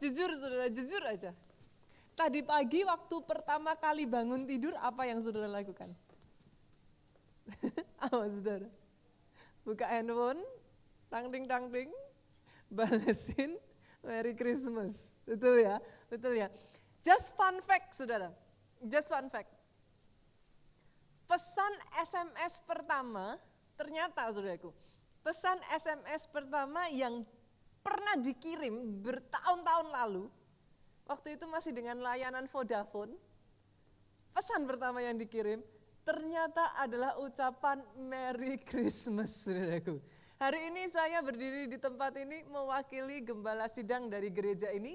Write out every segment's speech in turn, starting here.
Jujur saudara, jujur aja. Tadi pagi waktu pertama kali bangun tidur, apa yang saudara lakukan? Apa saudara? Buka handphone, tang-ting, balesin Merry Christmas. Betul ya? Betul ya? Just fun fact saudara, just fun fact. Pesan SMS pertama, ternyata saudaraku, pesan SMS pertama yang pernah dikirim bertahun-tahun lalu, waktu itu masih dengan layanan Vodafone, pesan pertama yang dikirim ternyata adalah ucapan Merry Christmas, saudaraku. Hari ini saya berdiri di tempat ini mewakili gembala sidang dari gereja ini,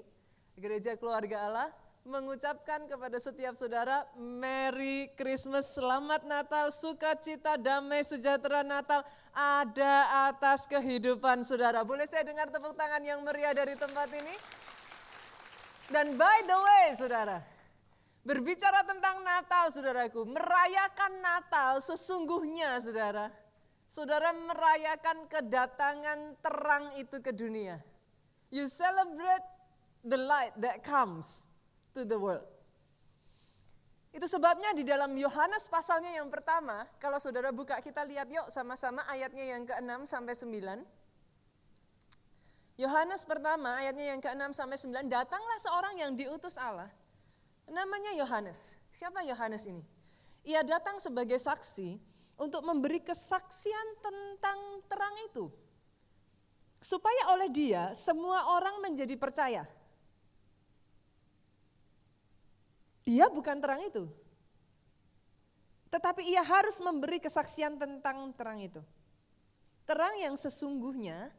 Gereja Keluarga Allah, mengucapkan kepada setiap saudara Merry Christmas, Selamat Natal, sukacita, damai, sejahtera Natal ada atas kehidupan saudara. Boleh saya dengar tepuk tangan yang meriah dari tempat ini? Dan by the way saudara, berbicara tentang Natal saudaraku, merayakan Natal sesungguhnya saudara, saudara merayakan kedatangan terang itu ke dunia. You celebrate the light that comes to the world. Itu sebabnya di dalam Yohanes pasalnya yang pertama, kalau saudara buka kita lihat yuk sama-sama ayatnya yang ke-6 sampai 9. Yohanes pertama ayatnya yang ke-6 sampai 9, datanglah seorang yang diutus Allah, namanya Yohanes. Siapa Yohanes ini? Ia datang sebagai saksi untuk memberi kesaksian tentang terang itu, supaya oleh dia semua orang menjadi percaya. Dia bukan terang itu, tetapi ia harus memberi kesaksian tentang terang itu. Terang yang sesungguhnya,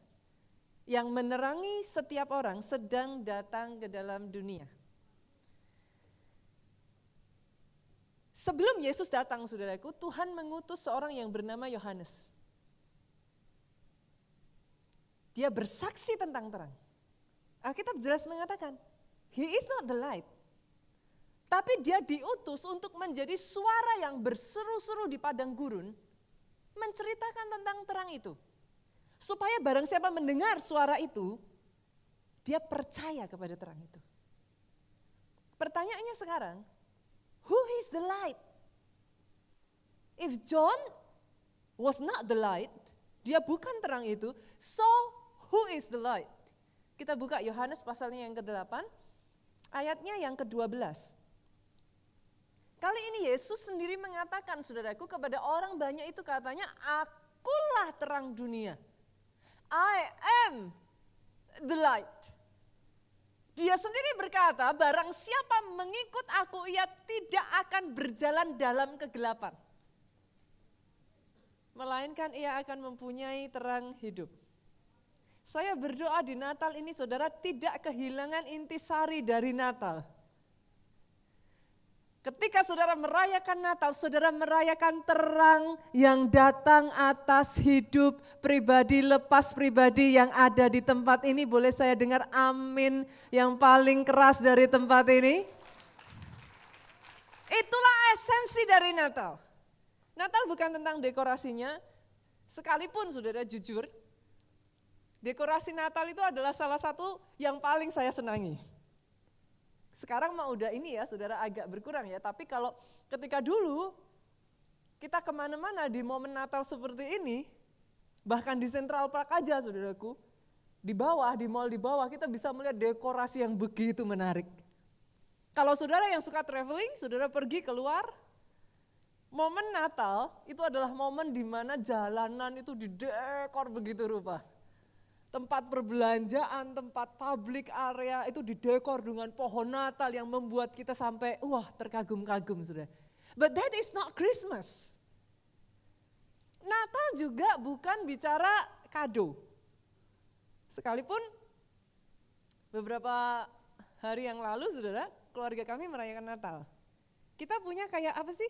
yang menerangi setiap orang sedang datang ke dalam dunia. Sebelum Yesus datang saudaraku, Tuhan mengutus seorang yang bernama Yohanes. Dia bersaksi tentang terang. Alkitab jelas mengatakan, he is not the light. Tapi dia diutus untuk menjadi suara yang berseru-seru di padang gurun, menceritakan tentang terang itu. Supaya barang siapa mendengar suara itu, dia percaya kepada terang itu. Pertanyaannya sekarang, who is the light? If John was not the light, dia bukan terang itu, so who is the light? Kita buka Yohanes pasalnya yang ke-8, ayatnya yang ke-12. Kali ini Yesus sendiri mengatakan saudaraku kepada orang banyak itu katanya, akulah terang dunia. I am the light. Dia sendiri berkata, barang siapa mengikut aku, ia tidak akan berjalan dalam kegelapan, melainkan ia akan mempunyai terang hidup. Saya berdoa di Natal ini saudara tidak kehilangan intisari dari Natal. Ketika saudara merayakan Natal, saudara merayakan terang yang datang atas hidup pribadi, lepas pribadi yang ada di tempat ini. Boleh saya dengar amin yang paling keras dari tempat ini? Itulah esensi dari Natal. Natal bukan tentang dekorasinya, sekalipun saudara jujur, dekorasi Natal itu adalah salah satu yang paling saya senangi. Sekarang mah udah ini ya saudara agak berkurang ya, tapi kalau ketika dulu kita kemana-mana di momen Natal seperti ini, bahkan di Central Park aja saudaraku, di bawah, di mall di bawah kita bisa melihat dekorasi yang begitu menarik. Kalau saudara yang suka traveling, saudara pergi keluar, momen Natal itu adalah momen di mana jalanan itu didekor begitu rupa. Tempat perbelanjaan, tempat public area itu didekor dengan pohon Natal yang membuat kita sampai wah terkagum-kagum sudah. But that is not Christmas. Natal juga bukan bicara kado. Sekalipun beberapa hari yang lalu saudara, keluarga kami merayakan Natal. Kita punya kayak apa sih?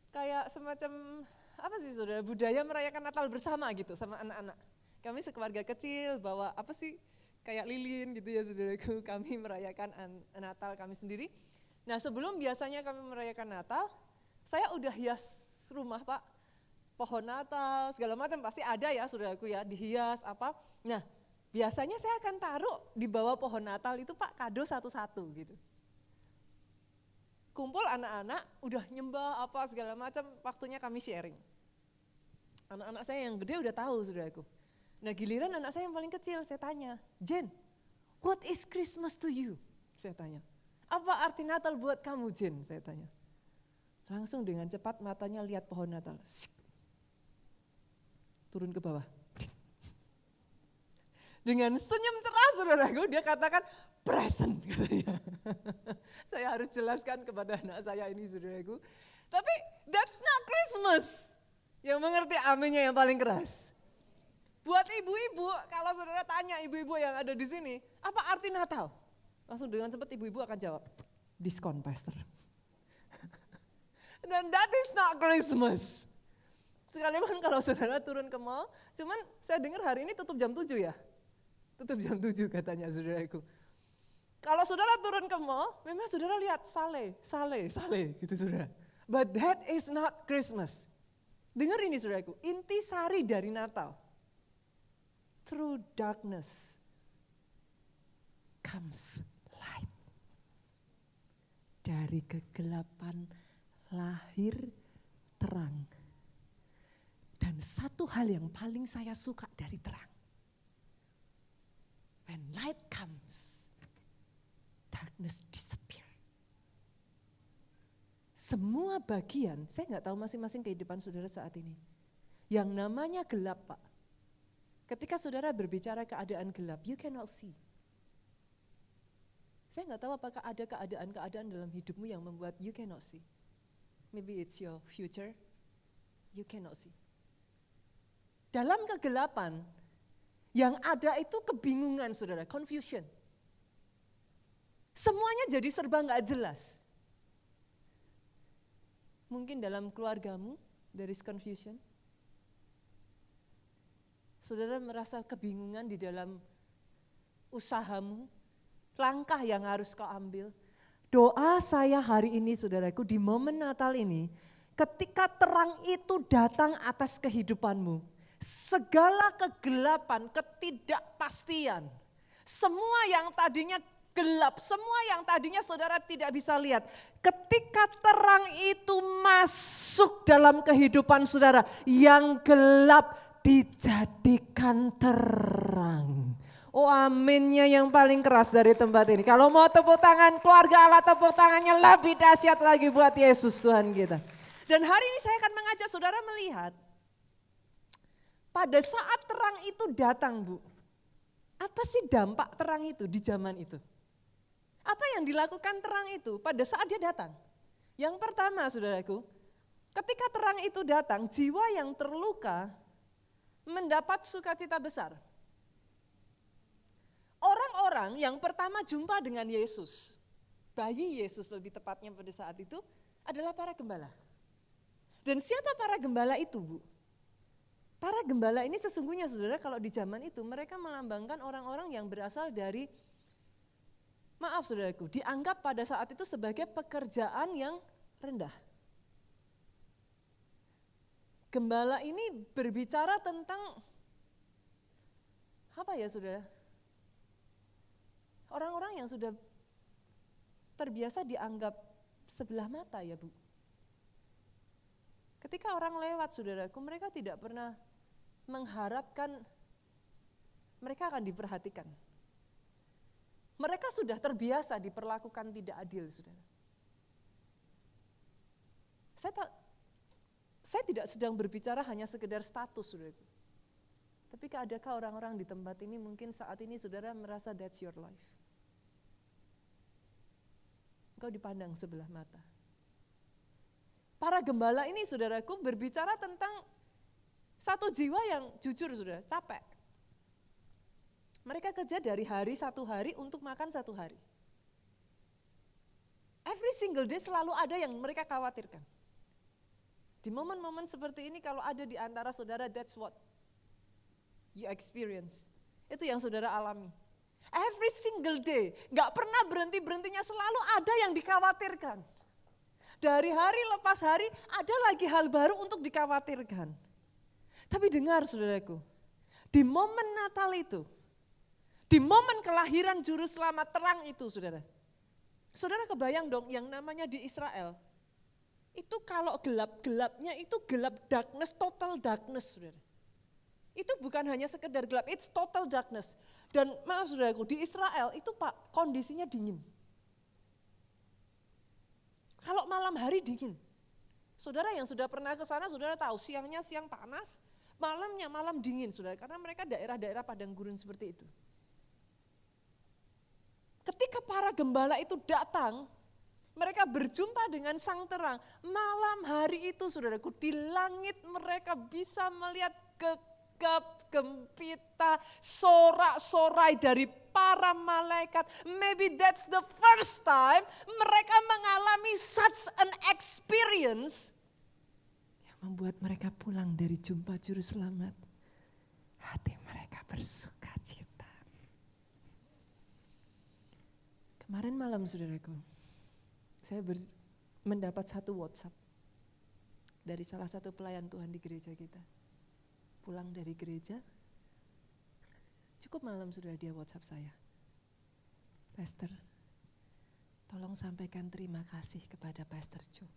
Kayak semacam apa sih saudara, budaya merayakan Natal bersama gitu sama anak-anak. Kami sekeluarga kecil bawa apa sih kayak lilin gitu ya saudaraku, kami merayakan Natal kami sendiri. Nah sebelum biasanya kami merayakan Natal, saya udah hias rumah Pak, pohon Natal segala macam pasti ada ya saudaraku ya, dihias apa. Nah Biasanya saya akan taruh di bawah pohon Natal itu Pak kado satu-satu gitu. Kumpul anak-anak, udah nyembah apa segala macam, waktunya kami sharing. Anak-anak saya yang gede udah tahu saudaraku. Nah giliran anak saya yang paling kecil, saya tanya, Jen, what is Christmas to you? Saya tanya, apa arti Natal buat kamu Jen? Saya tanya. Langsung dengan cepat matanya lihat pohon Natal. Turun ke bawah. Dengan senyum cerah saudaraku, dia katakan present katanya. Saya harus jelaskan kepada anak saya ini saudaraku. Tapi that's not Christmas. Yang mengerti aminnya yang paling keras. Buat ibu-ibu, kalau saudara tanya ibu-ibu yang ada di sini, apa arti Natal? Langsung dengan cepat ibu-ibu akan jawab, diskon pastor. Dan that is not Christmas. Sekalipun kalau saudara turun ke mall, cuman saya dengar hari ini tutup jam 7 ya. Tutup jam 7 katanya saudaraku. Kalau saudara turun ke mall, memang saudara lihat sale gitu saudara. But that is not Christmas. Dengar ini saudaraku, intisari dari Natal. Through darkness comes light. Dari kegelapan lahir terang. Dan satu hal yang paling saya suka dari terang. When light comes, darkness disappear. Semua bagian, saya nggak tahu masing-masing kehidupan saudara saat ini. Yang namanya gelap Pak. Ketika saudara berbicara keadaan gelap, you cannot see. Saya nggak tahu apakah ada keadaan-keadaan dalam hidupmu yang membuat you cannot see. Maybe it's your future, you cannot see. Dalam kegelapan, yang ada itu kebingungan saudara, confusion. Semuanya jadi serba nggak jelas. Mungkin dalam keluargamu, there is confusion. Saudara merasa kebingungan di dalam usahamu, langkah yang harus kau ambil. Doa saya hari ini saudaraku di momen Natal ini, ketika terang itu datang atas kehidupanmu, segala kegelapan, ketidakpastian, semua yang tadinya gelap, semua yang tadinya saudara tidak bisa lihat, ketika terang itu masuk dalam kehidupan saudara, yang gelap dijadikan terang. Oh aminnya yang paling keras dari tempat ini. Kalau mau tepuk tangan keluarga Allah, tepuk tangannya lebih dahsyat lagi buat Yesus Tuhan kita. Dan hari ini saya akan mengajak saudara melihat, pada saat terang itu datang Bu, apa sih dampak terang itu di zaman itu? Apa yang dilakukan terang itu pada saat dia datang? Yang pertama saudaraku, ketika terang itu datang, jiwa yang terluka mendapat sukacita besar. Orang-orang yang pertama jumpa dengan Yesus, bayi Yesus lebih tepatnya pada saat itu, adalah para gembala. Dan siapa para gembala itu Bu? Para gembala ini sesungguhnya saudara kalau di zaman itu mereka melambangkan orang-orang yang berasal dari, maaf saudaraku, dianggap pada saat itu sebagai pekerjaan yang rendah. Gembala ini berbicara tentang, apa ya saudara? Orang-orang yang sudah terbiasa dianggap sebelah mata ya Bu. Ketika orang lewat saudaraku, mereka tidak pernah mengharapkan mereka akan diperhatikan. Mereka sudah terbiasa diperlakukan tidak adil, saudara. Saya tidak sedang berbicara hanya sekedar status, saudara. Tapi adakah orang-orang di tempat ini mungkin saat ini saudara merasa that's your life. Engkau dipandang sebelah mata. Para gembala ini saudaraku berbicara tentang satu jiwa yang jujur saudara, capek. Mereka kerja dari hari satu hari untuk makan satu hari. Every single day selalu ada yang mereka khawatirkan. Di momen-momen seperti ini kalau ada di antara saudara, that's what you experience. Itu yang saudara alami. Every single day, gak pernah berhenti-berhentinya, selalu ada yang dikhawatirkan. Dari hari lepas hari ada lagi hal baru untuk dikhawatirkan. Tapi dengar saudaraku, di momen Natal itu, Di momen kelahiran juru selamat terang itu, saudara. Saudara kebayang dong yang namanya di Israel, itu kalau gelap-gelapnya itu gelap darkness, total darkness, saudara. Itu bukan hanya sekedar gelap, it's total darkness. Dan maaf saudaraku, di Israel itu Pak, kondisinya dingin. Kalau malam hari dingin. Saudara yang sudah pernah ke sana, saudara tahu siangnya siang panas, malamnya malam dingin, saudara. Karena mereka daerah-daerah padang gurun seperti itu. Ketika para gembala itu datang, mereka berjumpa dengan sang terang. Malam hari itu saudaraku, di langit mereka bisa melihat gegap gempita, sorak-sorai dari para malaikat. Maybe that's the first time mereka mengalami such an experience yang membuat mereka pulang dari jumpa juru selamat. Hati mereka bersuka cita. Kemarin malam saudaraku, saya mendapat satu WhatsApp dari salah satu pelayan Tuhan di gereja kita. Pulang dari gereja, cukup malam sudah dia WhatsApp saya. Pastor, tolong sampaikan terima kasih kepada Pastor Joe.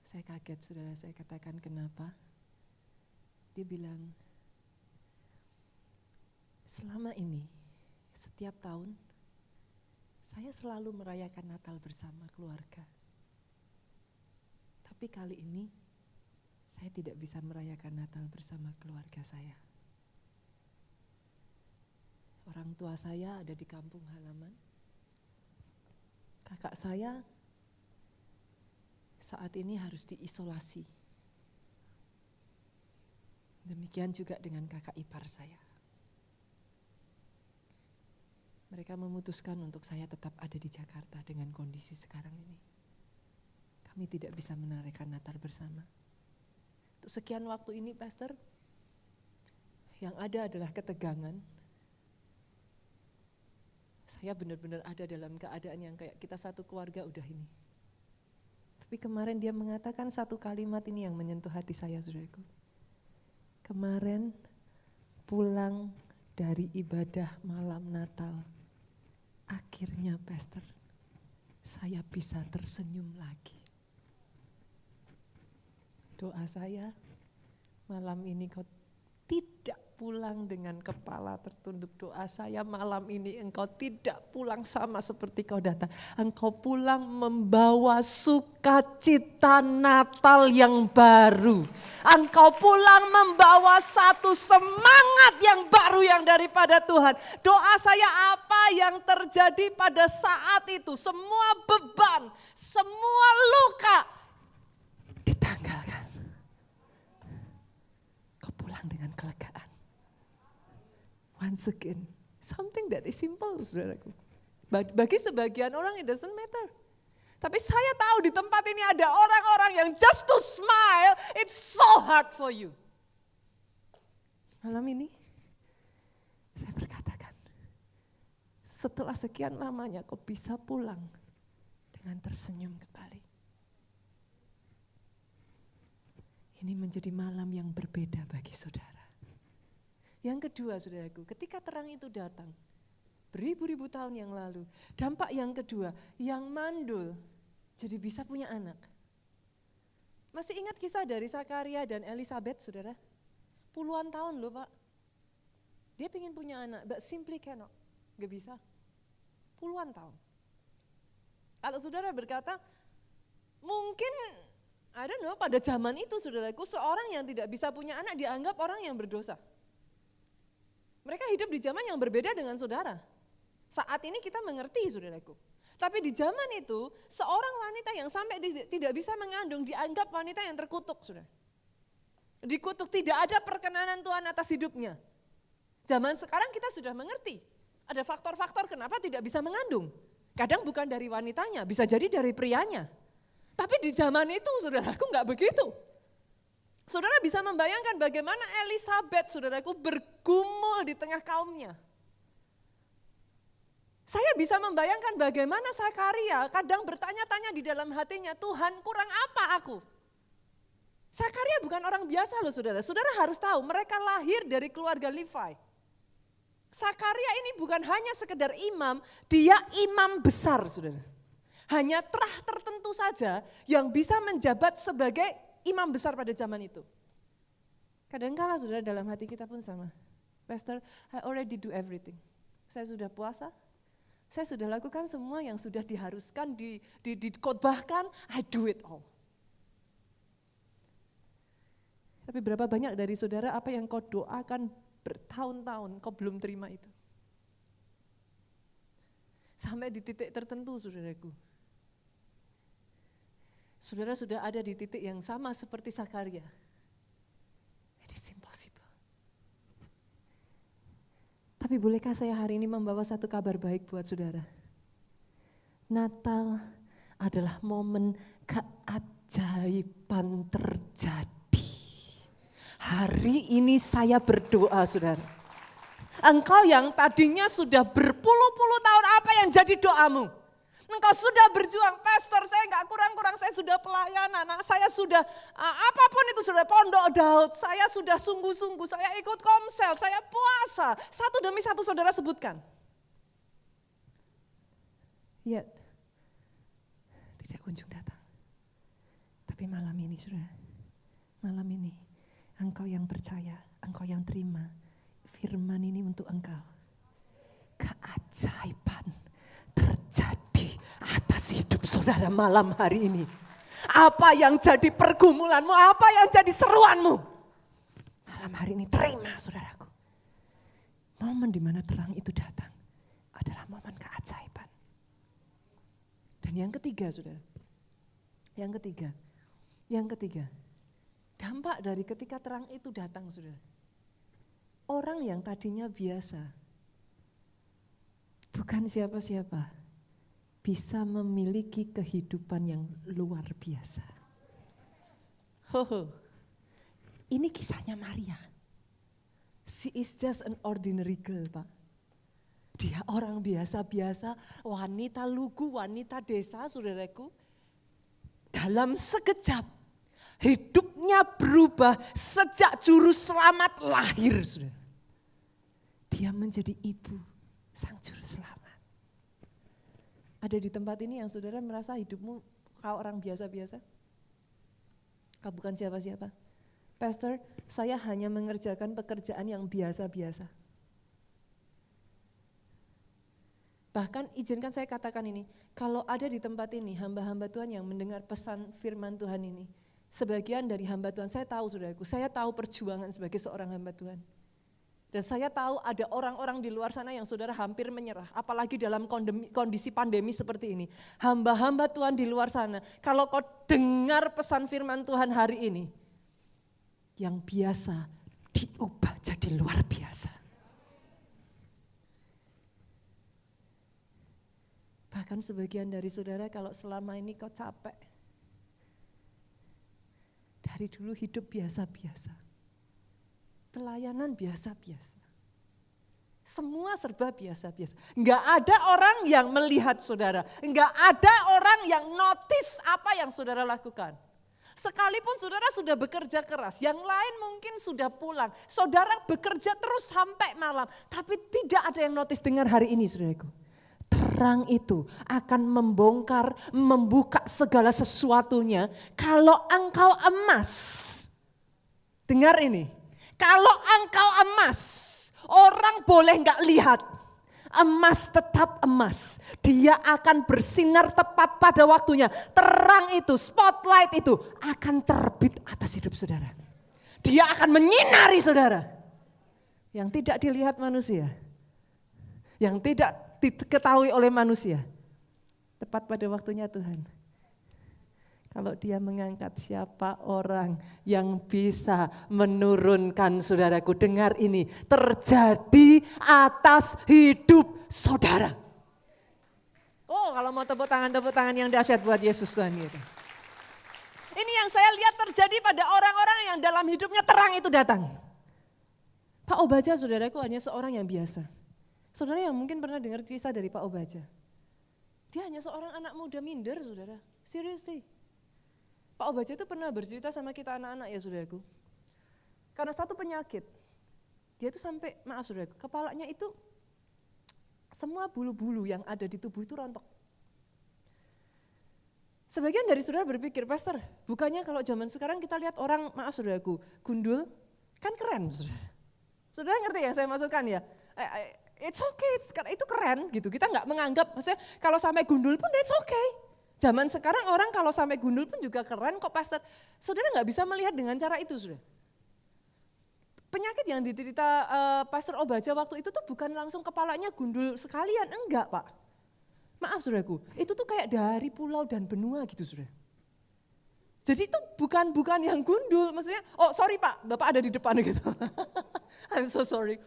Saya kaget saudara, saya katakan kenapa? Dia bilang, selama ini setiap tahun saya selalu merayakan Natal bersama keluarga. Tapi kali ini saya tidak bisa merayakan Natal bersama keluarga saya. Orang tua saya ada di kampung halaman. Kakak saya saat ini harus diisolasi. Demikian juga dengan kakak ipar saya. Mereka memutuskan untuk saya tetap ada di Jakarta dengan kondisi sekarang ini. Kami tidak bisa merayakan Natal bersama. Untuk sekian waktu ini, Pastor, yang ada adalah ketegangan. Saya benar-benar ada dalam keadaan yang kayak kita satu keluarga udah ini. Tapi kemarin dia mengatakan satu kalimat ini yang menyentuh hati saya, saudaraku. Kemarin pulang dari ibadah malam Natal, akhirnya Pastor, saya bisa tersenyum lagi. Doa saya, malam ini kau tidak pulang dengan kepala tertunduk. Doa saya malam ini engkau tidak pulang sama seperti kau datang. Engkau pulang membawa sukacita Natal yang baru. Engkau pulang membawa satu semangat yang baru yang daripada Tuhan. Doa saya apa yang terjadi pada saat itu, semua beban, semua luka ditanggalkan. Kau pulang dengan kelegaan. Once again, something that is simple, saudaraku. Bagi sebagian orang it doesn't matter. Tapi saya tahu di tempat ini ada orang-orang yang just to smile, it's so hard for you. Malam ini, saya berkatakan, setelah sekian lamanya kau bisa pulang dengan tersenyum kembali. Ini menjadi malam yang berbeda bagi saudara. Yang kedua saudaraku, ketika terang itu datang, beribu-ribu tahun yang lalu, dampak yang kedua, yang mandul jadi bisa punya anak. Masih ingat kisah dari Zakaria dan Elizabeth, saudara? Puluhan tahun loh Pak. Dia pengen punya anak, but simply cannot, gak bisa. Puluhan tahun. Kalau saudara berkata, mungkin, I don't know, pada zaman itu saudaraku, seorang yang tidak bisa punya anak dianggap orang yang berdosa. Mereka hidup di zaman yang berbeda dengan saudara. Saat ini kita mengerti saudaraku. Tapi di zaman itu, seorang wanita yang sampai tidak bisa mengandung dianggap wanita yang terkutuk, saudara. Dikutuk, tidak ada perkenanan Tuhan atas hidupnya. Zaman sekarang kita sudah mengerti. Ada faktor-faktor kenapa tidak bisa mengandung. Kadang bukan dari wanitanya, bisa jadi dari prianya. Tapi di zaman itu, saudaraku, enggak begitu. Saudara bisa membayangkan bagaimana Elizabeth, saudaraku, bergumul di tengah kaumnya. Saya bisa membayangkan bagaimana Zakaria kadang bertanya-tanya di dalam hatinya, Tuhan kurang apa aku? Zakaria bukan orang biasa loh saudara. Saudara harus tahu mereka lahir dari keluarga Levi. Sakaria ini bukan hanya sekedar imam, dia imam besar, saudara. Hanya terah tertentu saja yang bisa menjabat sebagai imam besar pada zaman itu. Kadangkala saudara dalam hati kita pun sama. Pastor, I already do everything. Saya sudah puasa, saya sudah lakukan semua yang sudah diharuskan, dikhotbahkan, I do it all. Tapi berapa banyak dari saudara apa yang kau doakan bertahun-tahun kau belum terima itu. Sampai di titik tertentu saudaraku. Saudara sudah ada di titik yang sama seperti Sakaria. It is impossible. Tapi bolehkah saya hari ini membawa satu kabar baik buat saudara? Natal adalah momen keajaiban terjadi. Hari ini saya berdoa saudara. Engkau yang tadinya sudah berpuluh-puluh tahun, apa yang jadi doamu? Engkau sudah berjuang, pastor saya gak kurang-kurang, saya sudah pelayanan, saya sudah apapun itu sudah pondok Daud, saya sudah sungguh-sungguh, saya ikut komsel, saya puasa. Satu demi satu saudara sebutkan. Yet, tidak kunjung datang. Tapi malam ini saudara, malam ini. Engkau yang percaya, engkau yang terima firman ini untuk engkau. Keajaiban terjadi atas hidup saudara malam hari ini. Apa yang jadi pergumulanmu, apa yang jadi seruanmu. Malam hari ini terima saudaraku. Momen di mana terang itu datang adalah momen keajaiban. Dan yang ketiga saudara, yang ketiga. Dampak dari ketika terang itu datang, saudara. Orang yang tadinya biasa, bukan siapa-siapa, bisa memiliki kehidupan yang luar biasa. Ini kisahnya Maria. She is just an ordinary girl, Pak. Dia orang biasa-biasa, wanita lugu, wanita desa, saudaraku. Dalam sekejap, hidupnya berubah sejak juru selamat lahir. Saudara. Dia menjadi ibu sang juru selamat. Ada di tempat ini yang saudara merasa hidupmu kau orang biasa-biasa? Kau bukan siapa-siapa. Pastor, saya hanya mengerjakan pekerjaan yang biasa-biasa. Bahkan izinkan saya katakan ini, kalau ada di tempat ini hamba-hamba Tuhan yang mendengar pesan firman Tuhan ini, sebagian dari hamba Tuhan, saya tahu saudaraku, saya tahu perjuangan sebagai seorang hamba Tuhan. Dan saya tahu ada orang-orang di luar sana yang saudara hampir menyerah, apalagi dalam kondisi pandemi seperti ini. Hamba-hamba Tuhan di luar sana, kalau kau dengar pesan firman Tuhan hari ini, yang biasa diubah jadi luar biasa. Bahkan sebagian dari saudara kalau selama ini kau capek, dari dulu hidup biasa-biasa, pelayanan biasa-biasa, semua serba biasa-biasa. Enggak ada orang yang melihat saudara, enggak ada orang yang notice apa yang saudara lakukan. Sekalipun saudara sudah bekerja keras, yang lain mungkin sudah pulang, saudara bekerja terus sampai malam, tapi tidak ada yang notice. Dengar hari ini saudaraku. Terang itu akan membongkar, membuka segala sesuatunya. Kalau engkau emas, dengar ini, kalau engkau emas, orang boleh enggak lihat. Emas tetap emas, dia akan bersinar tepat pada waktunya. Terang itu, spotlight itu akan terbit atas hidup saudara. Dia akan menyinari saudara. Yang tidak dilihat manusia, yang tidak diketahui oleh manusia, tepat pada waktunya Tuhan. Kalau dia mengangkat, siapa orang yang bisa menurunkan saudaraku? Dengar ini, terjadi atas hidup saudara. Oh, kalau mau tepuk tangan yang dahsyat buat Yesus Tuhan gitu. Ini yang saya lihat terjadi pada orang-orang yang dalam hidupnya terang itu datang. Pak Obaja saudaraku hanya seorang yang biasa. Saudara yang mungkin pernah dengar kisah dari Pak Obaja. Dia hanya seorang anak muda minder saudara, seriously. Pak Obaja itu pernah bercerita sama kita anak-anak ya saudaraku. Karena satu penyakit, dia tuh sampai, maaf saudara, kepalanya itu semua bulu-bulu yang ada di tubuh itu rontok. Sebagian dari saudara berpikir, Pastor, bukannya kalau zaman sekarang kita lihat orang, maaf saudaraku, gundul, kan keren. Saudara ngerti yang saya masukkan ya? It's okay, itu keren gitu. Kita nggak menganggap, maksudnya kalau sampai gundul pun it's okay. Zaman sekarang orang kalau sampai gundul pun juga keren kok Pastor. Saudara nggak bisa melihat dengan cara itu saudara. Penyakit yang diderita Pastor Obaja waktu itu tuh bukan langsung kepalanya gundul sekalian, enggak Pak. Maaf saudaraku, itu tuh kayak dari pulau dan benua gitu saudara. Jadi itu bukan yang gundul, maksudnya, oh sorry Pak, Bapak ada di depan gitu. I'm so sorry.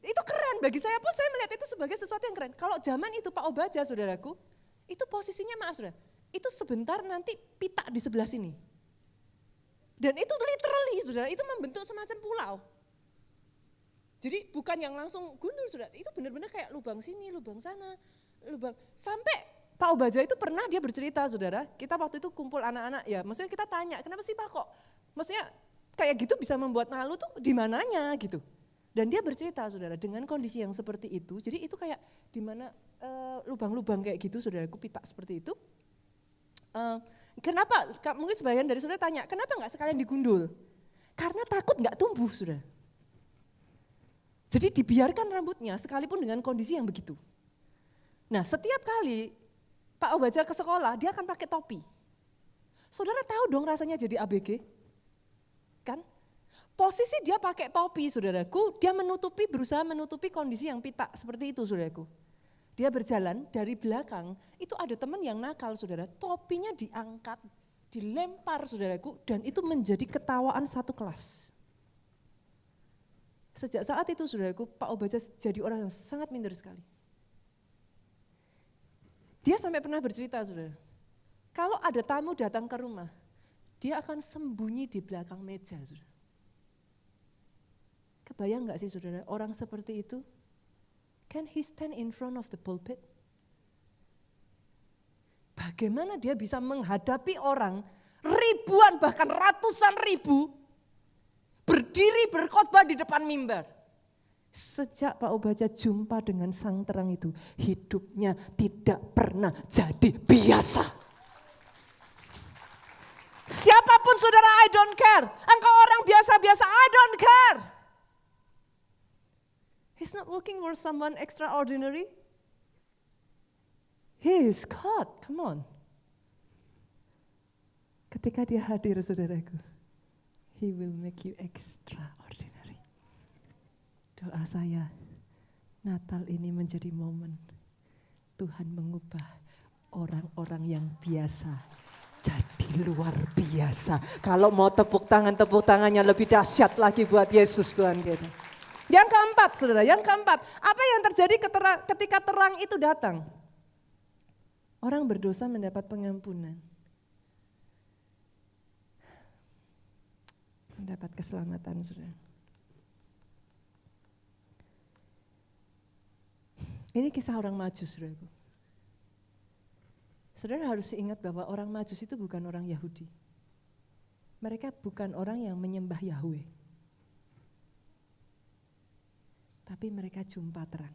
Itu keren, bagi saya pun saya melihat itu sebagai sesuatu yang keren. Kalau zaman itu Pak Obaja saudaraku, itu posisinya maaf saudara, itu sebentar nanti pita di sebelah sini. Dan itu literally saudara, itu membentuk semacam pulau. Jadi bukan yang langsung gundul saudara, itu benar-benar kayak lubang sini, lubang sana. Sampai Pak Obaja itu pernah dia bercerita saudara, kita waktu itu kumpul anak-anak ya, maksudnya kita tanya kenapa sih Pak kok, maksudnya kayak gitu bisa membuat malu tuh di mananya gitu. Dan dia bercerita saudara dengan kondisi yang seperti itu, jadi itu kayak di mana lubang-lubang kayak gitu saudaraku, pita seperti itu. Kenapa, mungkin sebagian dari saudara tanya, kenapa gak sekalian digundul? Karena takut gak tumbuh saudara. Jadi dibiarkan rambutnya sekalipun dengan kondisi yang begitu. Nah setiap kali Pak Obaja ke sekolah, dia akan pakai topi. Saudara tahu dong rasanya jadi ABG? Kan? Posisi dia pakai topi saudaraku, dia berusaha menutupi kondisi yang pita seperti itu saudaraku. Dia berjalan dari belakang, itu ada teman yang nakal saudara, topinya diangkat, dilempar saudaraku, dan itu menjadi ketawaan satu kelas. Sejak saat itu saudaraku, Pak Obaja jadi orang yang sangat minder sekali. Dia sampai pernah bercerita saudara, kalau ada tamu datang ke rumah, dia akan sembunyi di belakang meja saudara. Kebayang gak sih saudara, orang seperti itu? Can he stand in front of the pulpit? Bagaimana dia bisa menghadapi orang ribuan bahkan ratusan ribu berdiri berkhotbah di depan mimbar? Sejak Pak Obaja jumpa dengan sang terang itu, hidupnya tidak pernah jadi biasa. Siapapun saudara, I don't care. Engkau orang biasa-biasa, I don't care. He's not looking for someone extraordinary. He is God, come on. Ketika dia hadir saudaraku, He will make you extraordinary. Doa saya, Natal ini menjadi momen Tuhan mengubah orang-orang yang biasa jadi luar biasa. Kalau mau tepuk tangannya lebih dahsyat lagi buat Yesus Tuhan kita. Yang keempat saudara, apa yang terjadi ketika terang itu datang? Orang berdosa mendapat pengampunan. Mendapat keselamatan saudara. Ini kisah orang Majus, saudaraku. Saudara harus ingat bahwa orang Majus itu bukan orang Yahudi. Mereka bukan orang yang menyembah Yahweh. Tapi mereka jumpa terang.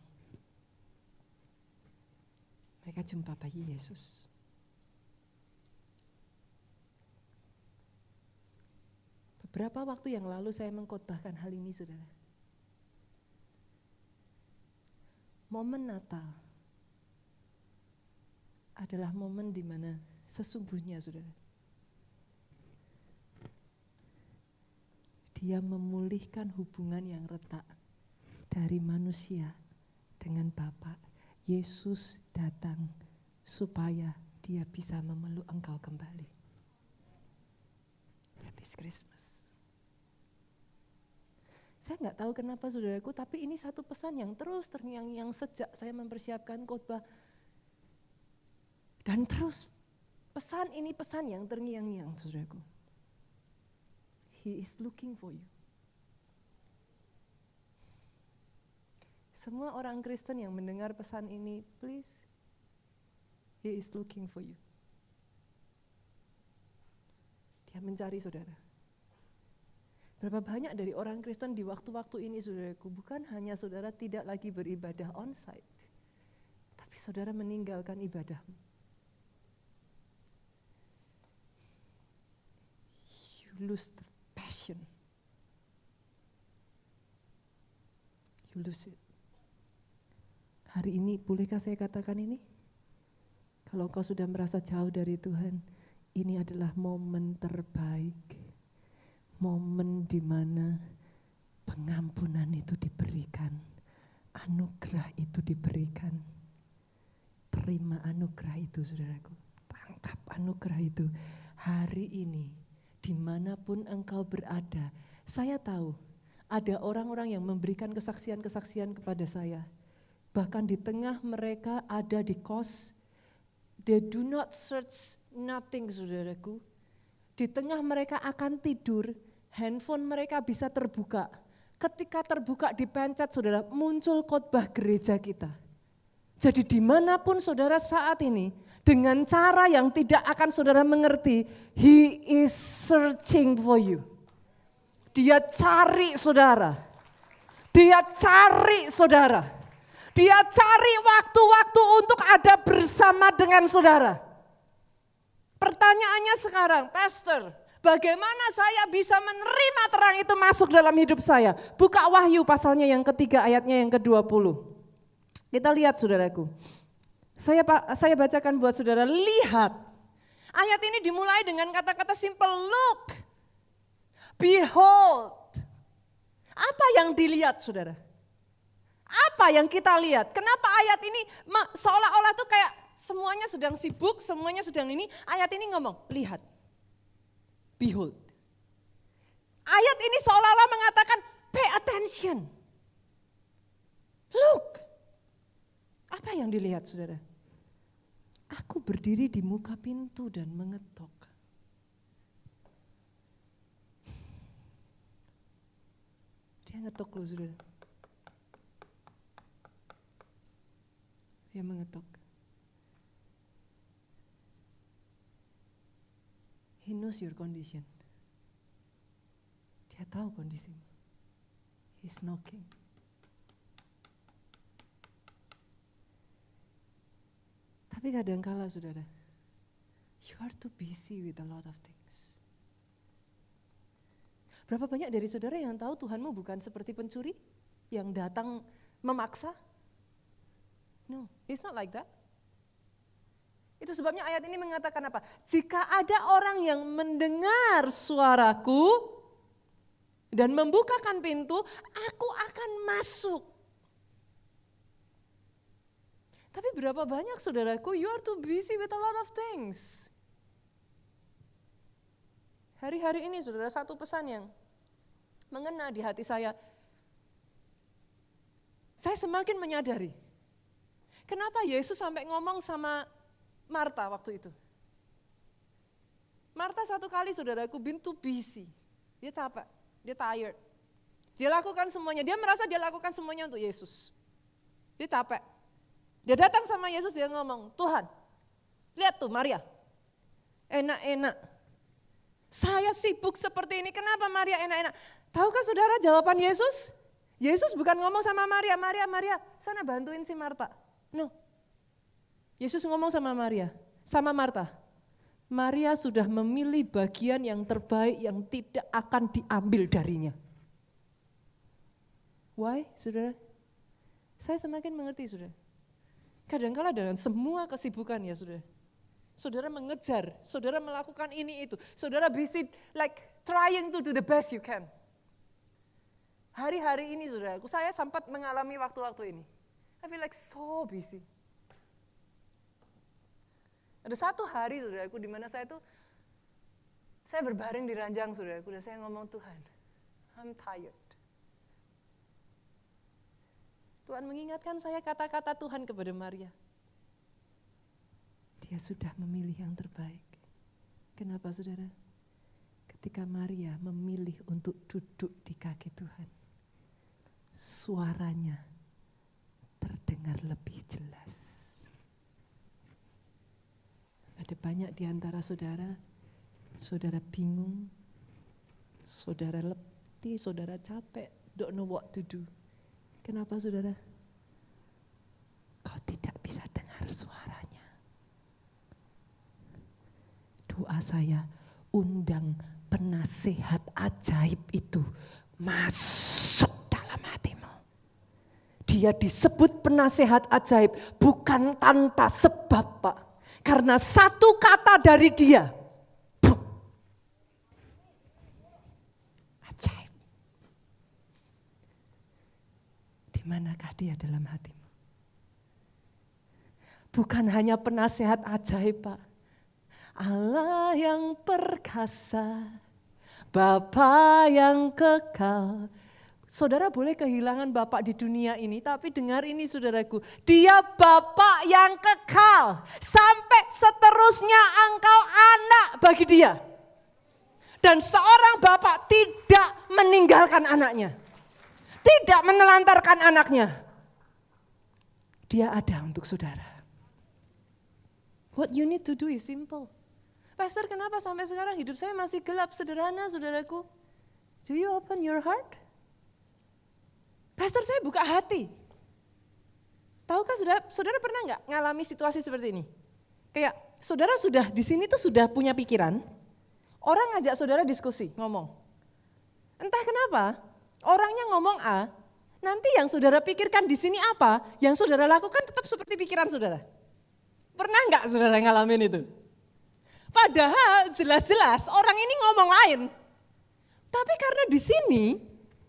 Mereka jumpa bayi Yesus. Beberapa waktu yang lalu saya mengkhotbahkan hal ini saudara. Momen Natal adalah momen di mana sesungguhnya saudara, dia memulihkan hubungan yang retak dari manusia dengan Bapa. Yesus datang supaya dia bisa memeluk engkau kembali. That is Christmas. Saya nggak tahu kenapa saudaraku, tapi ini satu pesan yang terus terngiang-ngiang sejak saya mempersiapkan khotbah. Dan terus pesan ini pesan yang terngiang-ngiang saudaraku. He is looking for you. Semua orang Kristen yang mendengar pesan ini, please, He is looking for you. Dia mencari saudara. Berapa banyak dari orang Kristen di waktu-waktu ini saudaraku, bukan hanya saudara tidak lagi beribadah onsite, tapi saudara meninggalkan ibadahmu. You lose the passion. You lose it. Hari ini, bolehkah saya katakan ini? Kalau kau sudah merasa jauh dari Tuhan, ini adalah momen terbaik. Momen di mana pengampunan itu diberikan, anugerah itu diberikan. Terima anugerah itu saudaraku, tangkap anugerah itu. Hari ini dimanapun engkau berada, saya tahu ada orang-orang yang memberikan kesaksian-kesaksian kepada saya. Bahkan di tengah mereka ada di kos, they do not search nothing saudaraku. Di tengah mereka akan tidur, handphone mereka bisa terbuka. Ketika terbuka dipencet saudara, muncul khotbah gereja kita. Jadi dimanapun saudara saat ini, dengan cara yang tidak akan saudara mengerti, He is searching for you. Dia cari saudara. Dia cari saudara. Dia cari waktu-waktu untuk ada bersama dengan saudara. Pertanyaannya sekarang, Pastor, bagaimana saya bisa menerima terang itu masuk dalam hidup saya? Buka Wahyu pasalnya yang ketiga, ayatnya yang ke-20. Kita lihat saudaraku. Saya bacakan buat saudara, lihat. Ayat ini dimulai dengan kata-kata simple, look, behold. Apa yang dilihat saudara? Apa yang kita lihat? Kenapa ayat ini seolah-olah tuh kayak semuanya sedang sibuk, semuanya sedang ini. Ayat ini ngomong, lihat. Behold. Ayat ini seolah-olah mengatakan, pay attention. Look. Apa yang dilihat saudara? Aku berdiri di muka pintu dan mengetok. Dia ngetok loh saudara. Dia mengetok. He knows your condition. Dia tahu kondisimu. He's knocking. Tapi kadangkala saudara, you are too busy with a lot of things. Berapa banyak dari saudara yang tahu Tuhanmu bukan seperti pencuri yang datang memaksa? No, it's not like that. Itu sebabnya ayat ini mengatakan apa? Jika ada orang yang mendengar suaraku dan membukakan pintu, aku akan masuk. Tapi berapa banyak saudaraku, you are too busy with a lot of things. Hari-hari ini saudara, satu pesan yang mengena di hati saya. Saya semakin menyadari, kenapa Yesus sampai ngomong sama Marta waktu itu. Marta satu kali saudaraku, been too busy. Dia capek, dia tired. Dia lakukan semuanya, dia merasa dia lakukan semuanya untuk Yesus. Dia capek. Dia datang sama Yesus, dia ngomong, Tuhan, lihat tuh Maria, enak-enak. Saya sibuk seperti ini, kenapa Maria enak-enak? Tahukah saudara jawaban Yesus? Yesus bukan ngomong sama Maria, Maria, sana bantuin si Marta. No. Yesus ngomong sama Maria, sama Marta. Maria sudah memilih bagian yang terbaik yang tidak akan diambil darinya. Why, saudara? Saya semakin mengerti, saudara. Kadang-kala dengan semua kesibukan ya, saudara. Saudara mengejar, saudara melakukan ini itu. Saudara busy like trying to do the best you can. Hari-hari ini saudaraku, saya sempat mengalami waktu-waktu ini. I feel like so busy. Ada satu hari saudaraku di mana saya berbaring di ranjang saudaraku dan saya ngomong, Tuhan, I'm tired. Tuhan mengingatkan saya kata-kata Tuhan kepada Maria. Dia sudah memilih yang terbaik. Kenapa saudara? Ketika Maria memilih untuk duduk di kaki Tuhan, suaranya terdengar lebih jelas. Ada banyak di antara saudara, saudara bingung, saudara pasti saudara capek, don't know what to do. Kenapa saudara? Kau tidak bisa dengar suaranya. Doa saya, undang penasehat ajaib itu masuk dalam hatimu. Dia disebut penasehat ajaib bukan tanpa sebab, Pak. Karena satu kata dari dia, ajaib. Di manakah dia dalam hatimu? Bukan hanya penasehat ajaib, Pak. Allah yang perkasa, Bapa yang kekal. Saudara boleh kehilangan Bapak di dunia ini, tapi dengar ini saudaraku. Dia Bapak yang kekal, sampai seterusnya engkau anak bagi dia. Dan seorang Bapak tidak meninggalkan anaknya. Tidak menelantarkan anaknya. Dia ada untuk saudara. What you need to do is simple. Pastor, kenapa sampai sekarang hidup saya masih gelap, sederhana saudaraku? Do you open your heart? Pastor, saya buka hati. Tahukah saudara pernah nggak ngalami situasi seperti ini? Kayak saudara sudah di sini tuh sudah punya pikiran, orang ngajak saudara diskusi, ngomong. Entah kenapa, orangnya ngomong A, nanti yang saudara pikirkan di sini apa, yang saudara lakukan tetap seperti pikiran saudara. Pernah nggak saudara ngalamin itu? Padahal jelas-jelas orang ini ngomong lain. Tapi karena di sini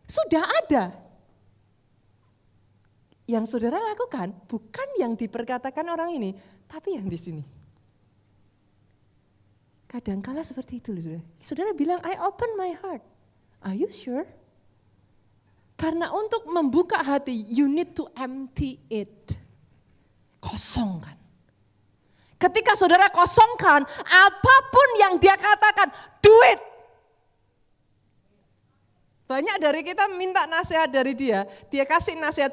sudah ada. Yang saudara lakukan bukan yang diperkatakan orang ini, tapi yang di sini. Kadangkala seperti itu loh saudara. Saudara bilang, I open my heart. Are you sure? Karena untuk membuka hati, you need to empty it. Kosongkan. Ketika saudara kosongkan, apapun yang dia katakan, do it. Banyak dari kita minta nasihat dari dia kasih nasihat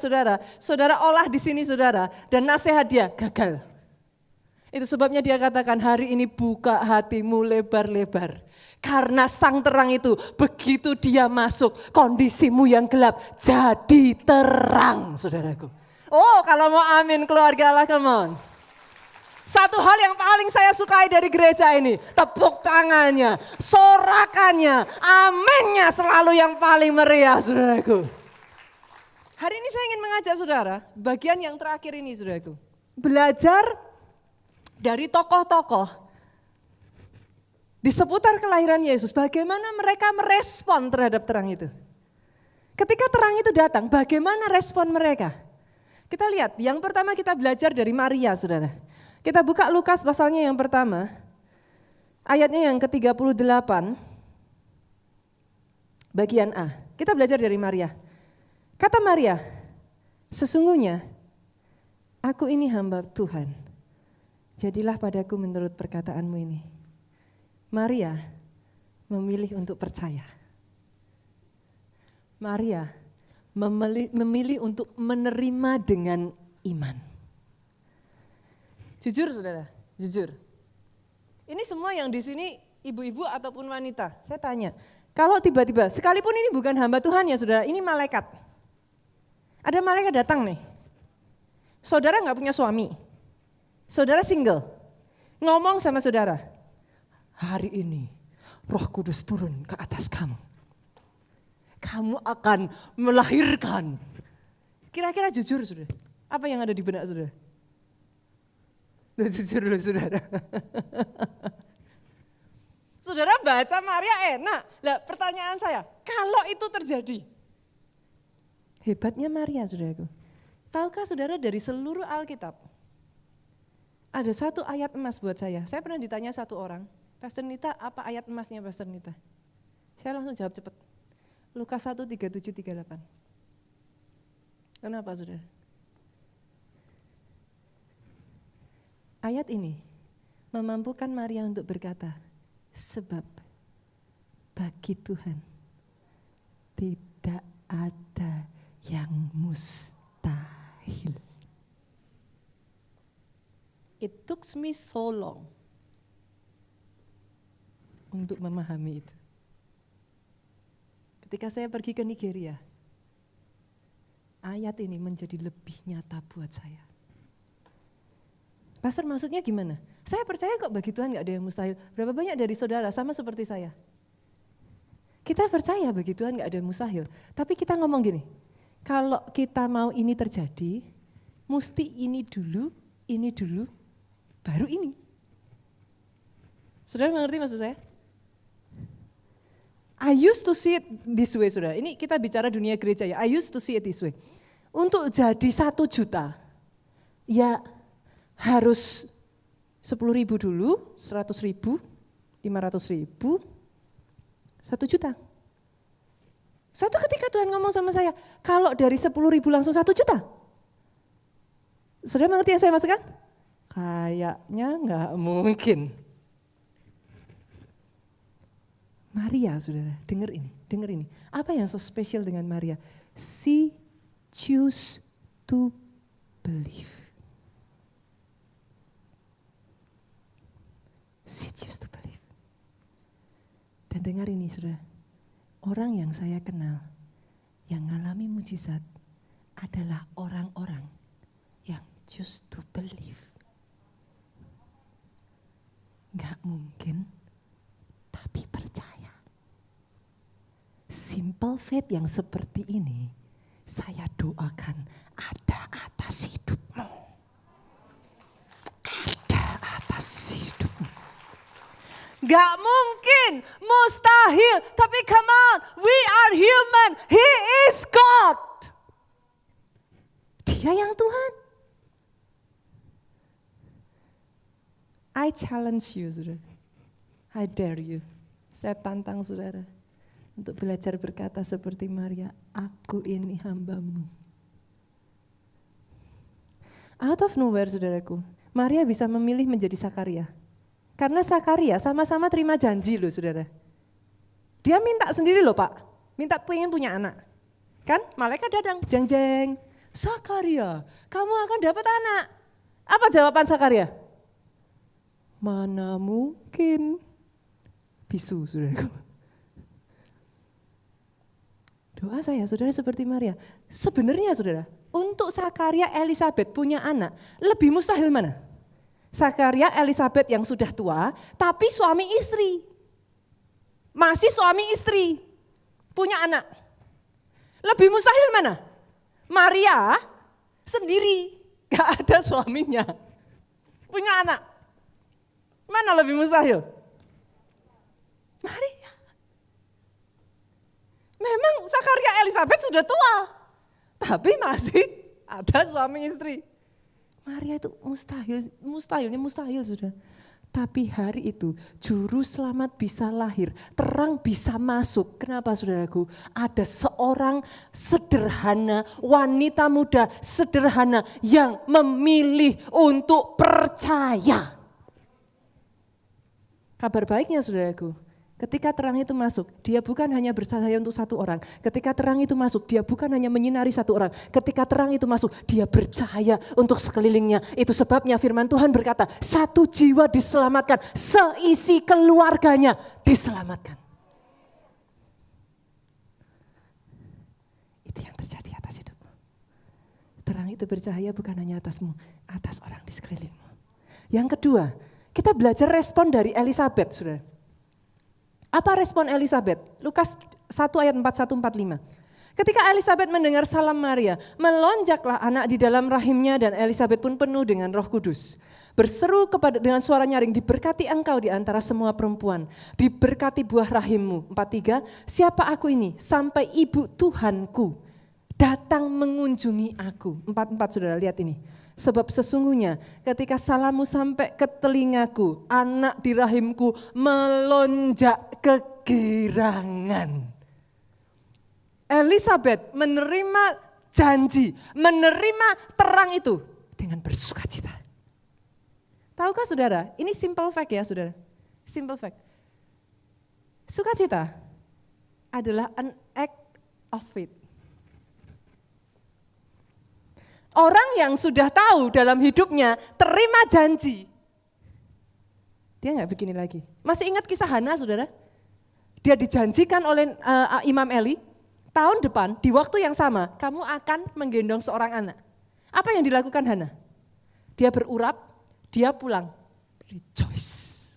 saudara olah di sini saudara, dan nasihat dia gagal. Itu sebabnya dia katakan hari ini buka hatimu lebar-lebar. Karena sang terang itu begitu dia masuk, kondisimu yang gelap jadi terang saudaraku. Oh kalau mau amin keluarga Allah, come on. Satu hal yang paling saya sukai dari gereja ini, tepuk tangannya, sorakannya, aminnya selalu yang paling meriah saudaraku. Hari ini saya ingin mengajak saudara, bagian yang terakhir ini saudaraku. Belajar dari tokoh-tokoh di seputar kelahiran Yesus, bagaimana mereka merespon terhadap terang itu. Ketika terang itu datang, bagaimana respon mereka? Kita lihat, yang pertama kita belajar dari Maria saudara. Kita buka Lukas pasalnya yang pertama, ayatnya yang ke-38, bagian A. Kita belajar dari Maria. Kata Maria, sesungguhnya aku ini hamba Tuhan, jadilah padaku menurut perkataanmu ini. Maria memilih untuk percaya. Maria memilih untuk menerima dengan iman. Jujur saudara, jujur. Ini semua yang di sini ibu-ibu ataupun wanita, saya tanya. Kalau tiba-tiba, sekalipun ini bukan hamba Tuhan ya saudara, ini malaikat. Ada malaikat datang nih. Saudara gak punya suami, saudara single. Ngomong sama saudara, hari ini Roh Kudus turun ke atas kamu. Kamu akan melahirkan. Kira-kira jujur saudara, apa yang ada di benak saudara? Jujur loh saudara. Saudara baca Maria enak. Lah pertanyaan saya, kalau itu terjadi. Hebatnya Maria saudaraku. Tahukah saudara dari seluruh Alkitab, ada satu ayat emas buat saya. Saya pernah ditanya satu orang, Pastor Nita apa ayat emasnya Pastor Nita? Saya langsung jawab cepat. Lukas 1:37-38. Kenapa saudara? Ayat ini memampukan Maria untuk berkata, sebab bagi Tuhan tidak ada yang mustahil. It took me so long untuk memahami itu. Ketika saya pergi ke Nigeria, ayat ini menjadi lebih nyata buat saya. Pastor, maksudnya gimana? Saya percaya kok bagi Tuhan gak ada yang mustahil. Berapa banyak dari saudara sama seperti saya? Kita percaya bagi Tuhan gak ada yang mustahil. Tapi kita ngomong gini, kalau kita mau ini terjadi, mesti ini dulu, baru ini. Saudara mengerti maksud saya? I used to see it this way, saudara. Ini kita bicara dunia gereja ya. I used to see it this way. Untuk jadi 1 juta, ya harus 10.000 dulu, 100.000, 500.000, 1 juta. Satu ketika Tuhan ngomong sama saya, kalau dari 10.000 langsung 1 juta. Saudara mengerti yang saya maksudkan? Kayaknya nggak mungkin. Maria, saudara, dengar ini. Apa yang so spesial dengan Maria? She choose to believe. She choose to believe. Dan dengar ini, saudara. Orang yang saya kenal, yang mengalami mujizat adalah orang-orang yang choose to believe. Gak mungkin, tapi percaya. Simple faith yang seperti ini, saya doakan ada atas hidupmu. Ada atas hidupmu. Gak mungkin, mustahil, tapi come on, we are human, He is God. Dia yang Tuhan. I challenge you, saudara. I dare you. Saya tantang saudara untuk belajar berkata seperti Maria, aku ini hambamu. Out of nowhere, saudaraku, Maria bisa memilih menjadi Sakaria. Karena Sakaria sama-sama terima janji loh, saudara. Dia minta sendiri loh, Pak. Minta pengen punya anak. Kan malaikat datang, jeng-jeng. Sakaria, kamu akan dapat anak. Apa jawaban Sakaria? Mana mungkin. Bisu, saudaraku. Doa saya, saudara, seperti Maria. Sebenarnya, saudara, untuk Sakaria Elisabeth punya anak, lebih mustahil mana? Sakaria Elisabeth yang sudah tua, tapi suami istri. Masih suami istri, punya anak. Lebih mustahil mana? Maria sendiri, gak ada suaminya, punya anak. Mana lebih mustahil? Maria. Memang Sakaria Elisabeth sudah tua, tapi masih ada suami istri. Maria itu mustahil sudah. Tapi hari itu juru selamat bisa lahir, terang bisa masuk. Kenapa, saudaraku? Ada seorang sederhana, wanita muda sederhana yang memilih untuk percaya. Kabar baiknya, saudaraku, ketika terang itu masuk, dia bukan hanya bercahaya untuk satu orang. Ketika terang itu masuk, dia bukan hanya menyinari satu orang. Ketika terang itu masuk, dia bercahaya untuk sekelilingnya. Itu sebabnya firman Tuhan berkata, 1 jiwa diselamatkan, seisi keluarganya diselamatkan. Itu yang terjadi atas hidupmu. Terang itu bercahaya bukan hanya atasmu, atas orang di sekelilingmu. Yang kedua, kita belajar respon dari Elisabeth, saudara. Apa respon Elisabeth? Lukas 1 ayat 41-45. Ketika Elisabeth mendengar salam Maria, melonjaklah anak di dalam rahimnya dan Elisabeth pun penuh dengan Roh Kudus. Berseru dengan suara nyaring, diberkati engkau di antara semua perempuan, diberkati buah rahimmu. 43, siapa aku ini? Sampai ibu Tuhanku datang mengunjungi aku. 44, saudara, lihat ini. Sebab sesungguhnya ketika salammu sampai ke telingaku, anak di rahimku melonjak kegirangan. Elisabeth menerima janji, menerima terang itu dengan bersukacita. Tahukah, saudara, ini simple fact ya, saudara. Simple fact. Sukacita adalah an act of faith. Orang yang sudah tahu dalam hidupnya terima janji, dia gak begini lagi. Masih ingat kisah Hana, saudara? Dia dijanjikan oleh Imam Eli, tahun depan di waktu yang sama kamu akan menggendong seorang anak. Apa yang dilakukan Hana? Dia berurap, dia pulang. Rejoice.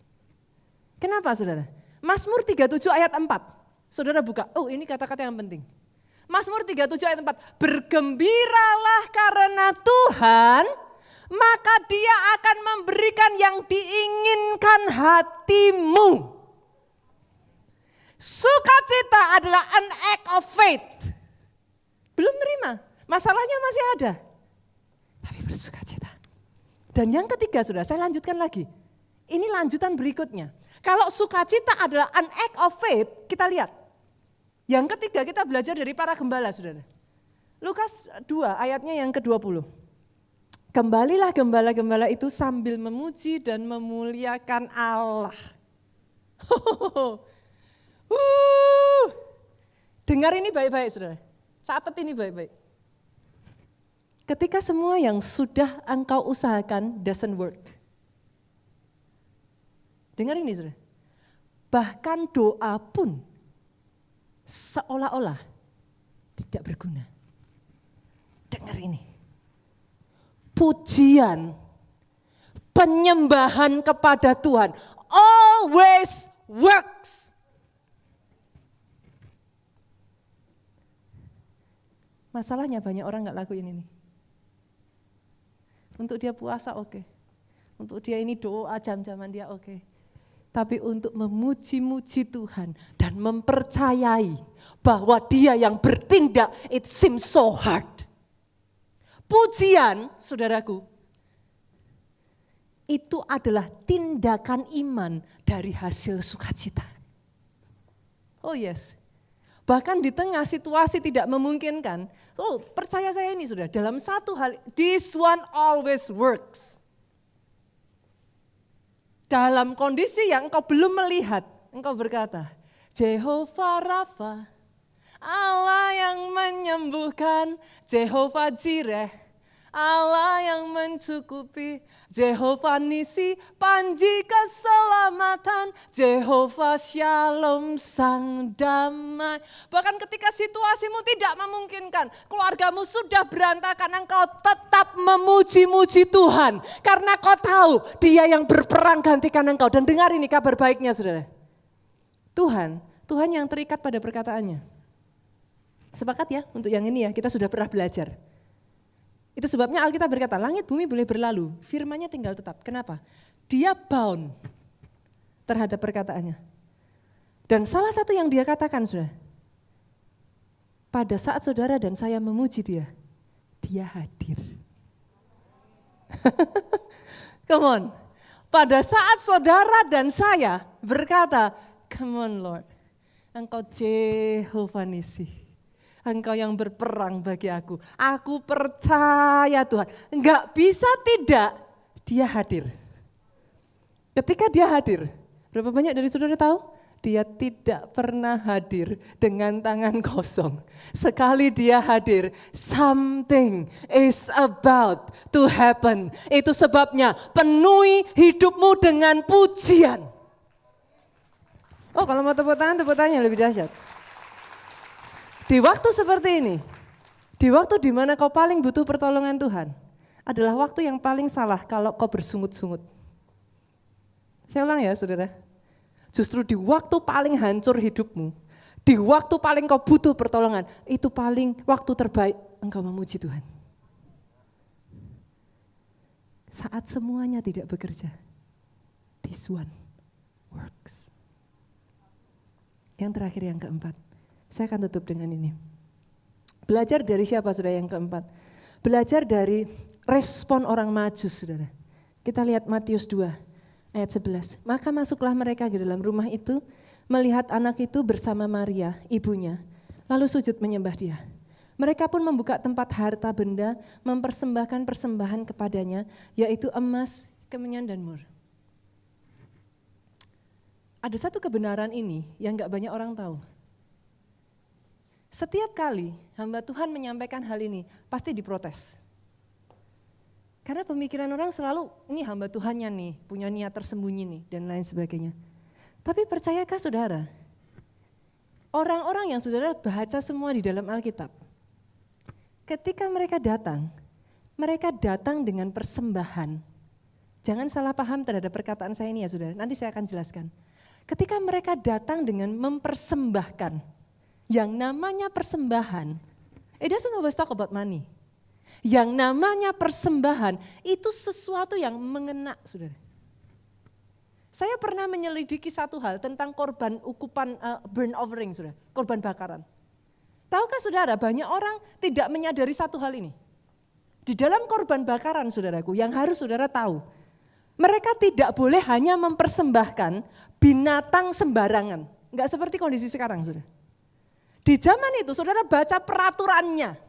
Kenapa saudara? Mazmur 37 ayat 4. Saudara buka, oh ini kata-kata yang penting. Mazmur 37 ayat 4. Bergembiralah karena Tuhan, maka Dia akan memberikan yang diinginkan hatimu. Sukacita adalah an act of faith. Belum terima, masalahnya masih ada. Tapi bersukacita. Dan yang ketiga saudara, saya lanjutkan lagi. Ini lanjutan berikutnya. Kalau sukacita adalah an act of faith, kita lihat. Yang ketiga kita belajar dari para gembala saudara. Lukas 2 ayatnya yang ke-20. Kembalilah gembala-gembala itu sambil memuji dan memuliakan Allah. Dengar ini baik-baik saudara. Catat ini baik-baik. Ketika semua yang sudah engkau usahakan doesn't work. Dengar ini saudara. Bahkan doa pun seolah-olah tidak berguna. Dengar ini. Pujian, penyembahan kepada Tuhan always works. Masalahnya banyak orang gak lakuin ini. Untuk dia puasa oke. Untuk dia ini doa jam-jaman dia oke. Tapi untuk memuji-muji Tuhan dan mempercayai bahwa Dia yang bertindak, it seems so hard. Pujian, saudaraku, itu adalah tindakan iman dari hasil sukacita. Oh yes, bahkan di tengah situasi tidak memungkinkan, percaya saya ini sudah, dalam satu hal, this one always works. Dalam kondisi yang engkau belum melihat, engkau berkata, Jehovah Rafa, Allah yang menyembuhkan, Jehovah Jireh, Allah yang mencukupi, Jehovah Nisi, panji keselamatan, Jehovah Shalom sang damai. Bahkan ketika situasimu tidak memungkinkan, keluargamu sudah berantakan, engkau tetap memuji-muji Tuhan. Karena kau tahu Dia yang berperang gantikan engkau. Dan dengar ini kabar baiknya saudara. Tuhan yang terikat pada perkataannya. Sepakat ya untuk yang ini ya, kita sudah pernah belajar. Itu sebabnya Alkitab berkata, langit bumi boleh berlalu, firman-Nya tinggal tetap. Kenapa? Dia bound terhadap perkataannya. Dan salah satu yang dia katakan sudah, pada saat saudara dan saya memuji Dia, Dia hadir. Come on. Pada saat saudara dan saya berkata, come on Lord, Engkau Jehovah Nisi. Engkau yang berperang bagi aku. Aku percaya Tuhan. Enggak bisa tidak, Dia hadir. Ketika Dia hadir, berapa banyak dari saudara tahu? Dia tidak pernah hadir dengan tangan kosong. Sekali Dia hadir, something is about to happen. Itu sebabnya penuhi hidupmu dengan pujian. Oh kalau mau tepuk tangannya lebih dahsyat. Di waktu seperti ini, di waktu di mana kau paling butuh pertolongan Tuhan, adalah waktu yang paling salah kalau kau bersungut-sungut. Saya ulang ya saudara, justru di waktu paling hancur hidupmu, di waktu paling kau butuh pertolongan, itu paling waktu terbaik engkau memuji Tuhan. Saat semuanya tidak bekerja, this one works. Yang terakhir yang keempat. Saya akan tutup dengan ini. Belajar dari siapa saudara yang keempat? Belajar dari respon orang Majus saudara. Kita lihat Matius 2 ayat 11. Maka masuklah mereka ke dalam rumah itu, melihat anak itu bersama Maria, ibunya, lalu sujud menyembah Dia. Mereka pun membuka tempat harta benda, mempersembahkan persembahan kepadanya, yaitu emas, kemenyan dan mur. Ada satu kebenaran ini yang gak banyak orang tahu. Setiap kali hamba Tuhan menyampaikan hal ini, pasti diprotes. Karena pemikiran orang selalu, ini hamba Tuhannya nih, punya niat tersembunyi nih, dan lain sebagainya. Tapi percayakah saudara, Orang-orang yang saudara baca semua di dalam Alkitab, ketika mereka datang dengan persembahan. Jangan salah paham terhadap perkataan saya ini ya saudara, nanti saya akan jelaskan. Ketika mereka datang dengan mempersembahkan, yang namanya persembahan, it doesn't always talk about money. Yang namanya persembahan itu sesuatu yang mengena saudara. Saya pernah menyelidiki satu hal tentang korban ukupan burnt offering, saudara, korban bakaran. Tahukah saudara, banyak orang tidak menyadari satu hal ini. Di dalam korban bakaran, saudaraku, yang harus saudara tahu, mereka tidak boleh hanya mempersembahkan binatang sembarangan. Enggak seperti kondisi sekarang, saudara. Di zaman itu, saudara baca peraturannya,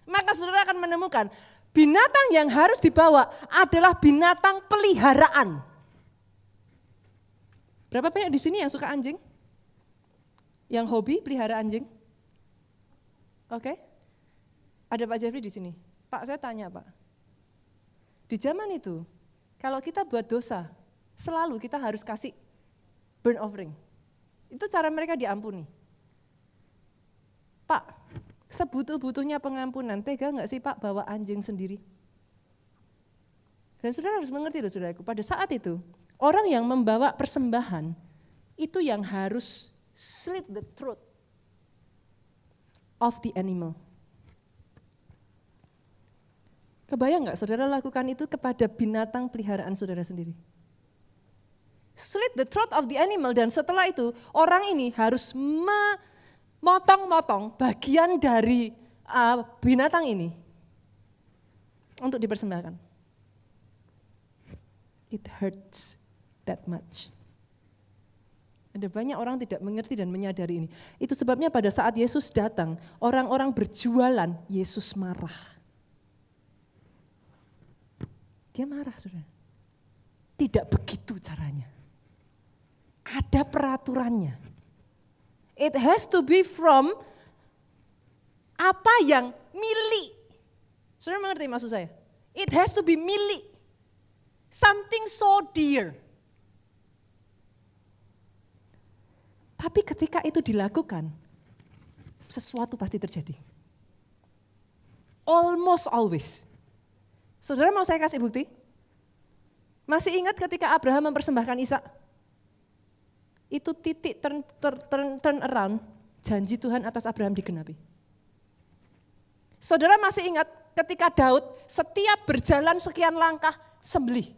maka saudara akan menemukan binatang yang harus dibawa adalah binatang peliharaan. Berapa banyak di sini yang suka anjing? Yang hobi pelihara anjing? Oke. Ada Pak Jeffrey di sini. Pak, saya tanya Pak. Di zaman itu, kalau kita buat dosa, selalu kita harus kasih burnt offering. Itu cara mereka diampuni. Pak, sebutuh-butuhnya pengampunan, tega nggak sih Pak bawa anjing sendiri? Dan saudara harus mengerti loh saudaraku, pada saat itu, orang yang membawa persembahan itu yang harus slit the throat of the animal. Kebayang nggak saudara lakukan itu kepada binatang peliharaan saudara sendiri? Slit the throat of the animal, dan setelah itu orang ini harus memotong-motong bagian dari binatang ini untuk dipersembahkan. It hurts that much. Ada banyak orang tidak mengerti dan menyadari ini. Itu sebabnya pada saat Yesus datang, orang-orang berjualan, Yesus marah. Dia marah, saudara. Tidak begitu caranya. Ada peraturannya. It has to be from apa yang milik. Saudara mengerti maksud saya? It has to be milik. Something so dear. Tapi ketika itu dilakukan, sesuatu pasti terjadi. Almost always. Saudara mau saya kasih bukti? Masih ingat ketika Abraham mempersembahkan Ishak? Itu titik turn around, janji Tuhan atas Abraham digenapi. Saudara masih ingat ketika Daud setiap berjalan sekian langkah sembelih.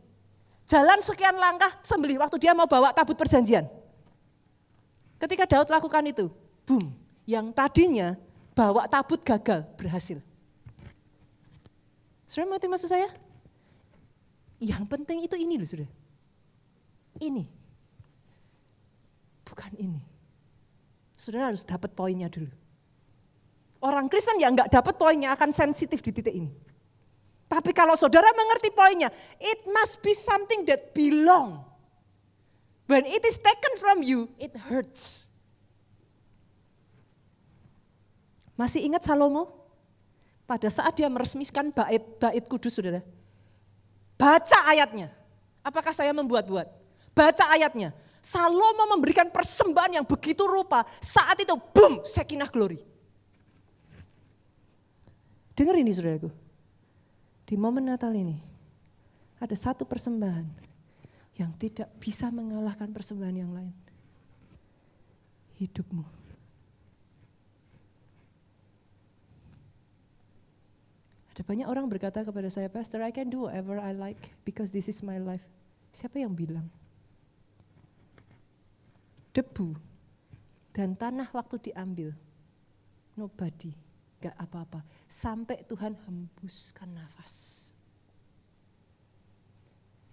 Jalan sekian langkah sembelih waktu dia mau bawa tabut perjanjian. Ketika Daud lakukan itu, boom, yang tadinya bawa tabut gagal, berhasil. Saudara mengerti maksud saya? Yang penting itu ini loh saudara. Ini. Bukan ini. Saudara harus dapat poinnya dulu. Orang Kristen yang enggak dapat poinnya akan sensitif di titik ini. Tapi kalau saudara mengerti poinnya, it must be something that belong. When it is taken from you, it hurts. Masih ingat Salomo? Pada saat dia meresmikan bait kudus saudara. Baca ayatnya. Apakah saya membuat-buat? Baca ayatnya. Salomo memberikan persembahan yang begitu rupa. Saat itu, boom, Shekinah glory. Dengar ini saudaraku. Di momen Natal ini, ada satu persembahan yang tidak bisa mengalahkan persembahan yang lain. Hidupmu. Ada banyak orang berkata kepada saya, Pastor, I can do whatever I like because this is my life. Siapa yang bilang? Debu dan tanah waktu diambil, nobody. Gak apa-apa, sampai Tuhan hembuskan nafas.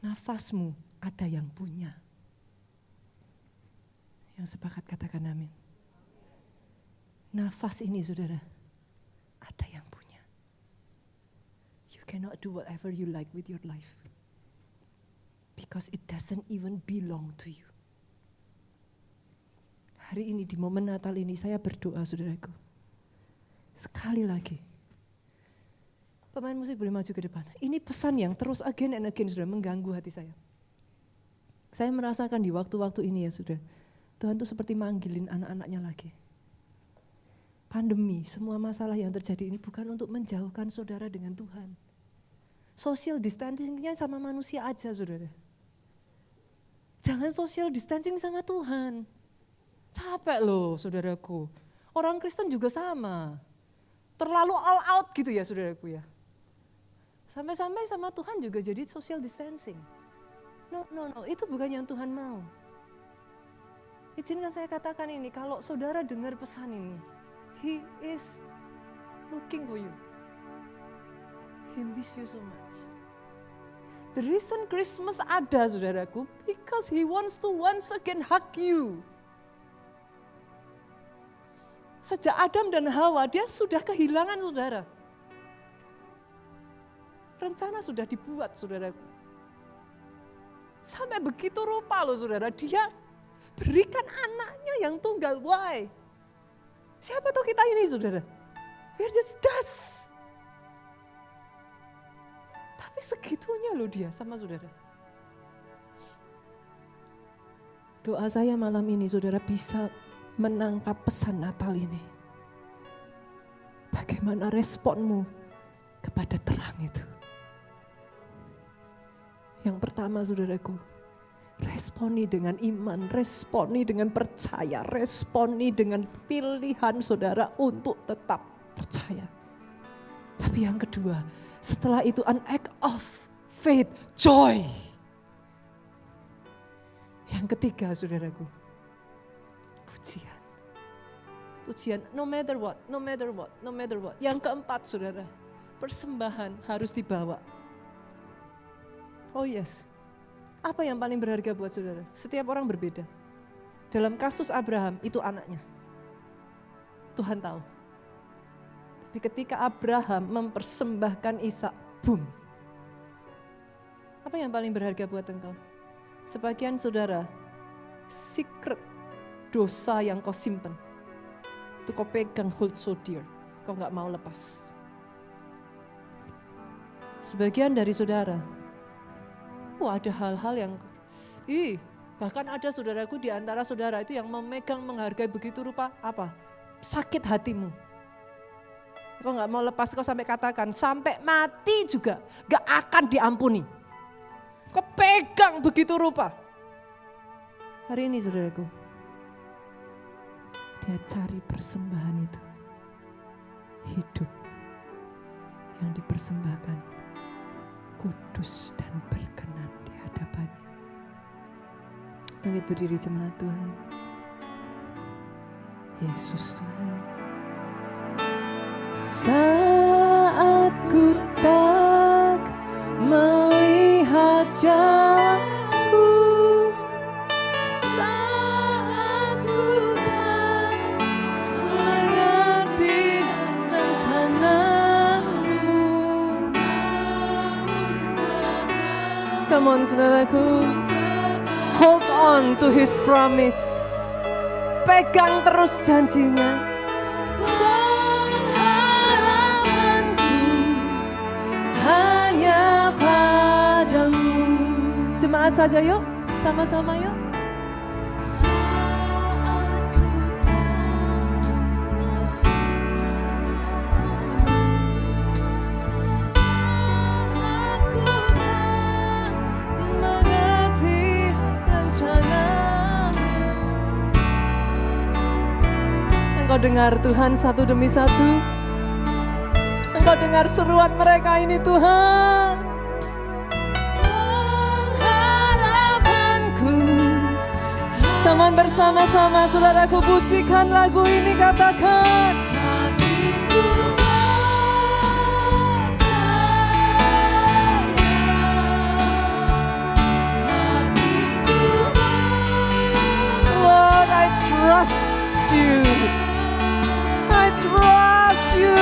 Nafasmu ada yang punya. Yang sepakat katakan amin. Nafas ini saudara, ada yang punya. You cannot do whatever you like with your life. Because it doesn't even belong to you. Hari ini di momen Natal ini saya berdoa saudaraku. Sekali lagi, pemain musik boleh maju ke depan. Ini pesan yang terus again and again sudah mengganggu hati saya. Saya merasakan di waktu-waktu ini ya sudah, Tuhan tuh seperti manggilin anak-anaknya lagi. pandemi, semua masalah yang terjadi ini bukan untuk menjauhkan saudara dengan Tuhan. Social distancing-nya sama manusia aja, saudara. Jangan social distancing sama Tuhan. Capek loh, saudaraku. Orang Kristen juga sama. Terlalu all out gitu ya, saudaraku ya. Sampai-sampai sama Tuhan juga jadi social distancing. No, itu bukan yang Tuhan mau. Izinkan saya katakan ini, kalau saudara dengar pesan ini, He is looking for you. He miss you so much. The reason Christmas ada, saudaraku, because He wants to once again hug you. Sejak Adam dan Hawa, dia sudah kehilangan saudara. Rencana sudah dibuat, saudaraku. Sampai begitu rupa loh, saudara, dia berikan anaknya yang tunggal. Why? Siapa tahu kita ini, saudara? We're just dust. Tapi segitunya loh dia sama saudara. Doa saya malam ini, saudara bisa menangkap pesan Natal ini. Bagaimana responmu kepada terang itu? Yang pertama, saudaraku, responi dengan iman, responi dengan percaya, responi dengan pilihan saudara untuk tetap percaya. Tapi yang kedua, setelah itu an act of faith, joy. Yang ketiga, saudaraku, pujian. Pujian, no matter what. Yang keempat, saudara, persembahan harus dibawa. Oh yes. Apa yang paling berharga buat saudara? Setiap orang berbeda. Dalam kasus Abraham, itu anaknya. Tuhan tahu. Tapi ketika Abraham mempersembahkan Ishak, boom. Apa yang paling berharga buat engkau? Sebagian saudara, secret dosa yang kau simpen, itu kau pegang, hold so dear, kau gak mau lepas. Sebagian dari saudara, ada hal-hal yang, bahkan ada saudaraku di antara saudara itu yang memegang, menghargai begitu rupa, apa? Sakit hatimu. Kau gak mau lepas, kau sampai katakan, sampai mati juga gak akan diampuni. Kau pegang begitu rupa. Hari ini saudaraku, dia cari persembahan itu. Hidup yang dipersembahkan, kudus dan berkenan di hadapannya. Bangkit berdiri jemaat Tuhan. Yesus Tuhan. Saat ku tak melihat jalanku, saat ku tak mengerti rencanamu. Come on, saudaraku, hold on to His promise. Pegang terus janjinya. Hanya padamu. Jemaat saja yuk, sama-sama yuk. Saat ku tak melihat saat ku tak mengerti rencanamu. Engkau dengar Tuhan satu demi satu. Engkau dengar seruan mereka ini Tuhan. Pengharapanku. Teman bersama-sama saudaraku pujikan lagu ini, katakan. Hatiku percaya. Hatiku Lord, I trust you. I trust you.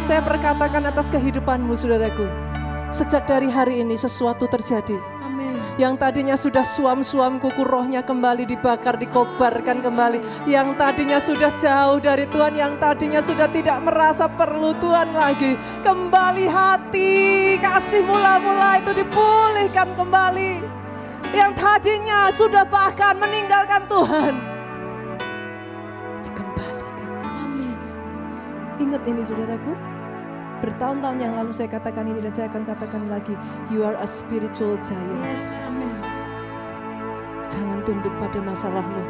Saya perkatakan atas kehidupanmu saudaraku, sejak dari hari ini sesuatu terjadi. Amin. Yang tadinya sudah suam-suam kuku, rohnya kembali dibakar, dikobarkan kembali. Yang tadinya sudah jauh dari Tuhan, yang tadinya sudah tidak merasa perlu Tuhan lagi. Kembali hati, kasih mula-mula itu dipulihkan kembali. Yang tadinya sudah bahkan meninggalkan Tuhan, dikembalikan. Ingat ini saudaraku, bertahun-tahun yang lalu saya katakan ini dan saya akan katakan lagi, you are a spiritual giant. Yes, amen. Jangan tunduk pada masalahmu.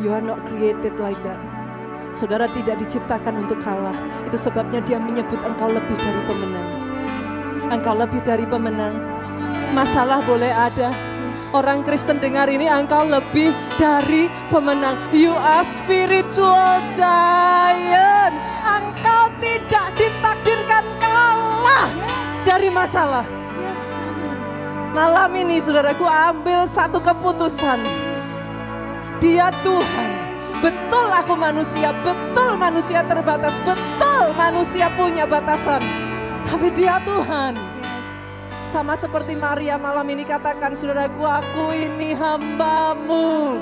You are not created like that. Saudara tidak diciptakan untuk kalah. Itu sebabnya dia menyebut engkau lebih dari pemenang. Engkau lebih dari pemenang. Masalah boleh ada. Orang Kristen dengar ini, engkau lebih dari pemenang. You are spiritual giant. Engkau tidak ditakdirkan kalah dari masalah. Malam ini saudaraku ambil satu keputusan. Dia Tuhan. Betul aku manusia, betul manusia terbatas, betul manusia punya batasan. Tapi dia Tuhan. Sama seperti Maria malam ini katakan, saudaraku, aku ini hamba-Mu.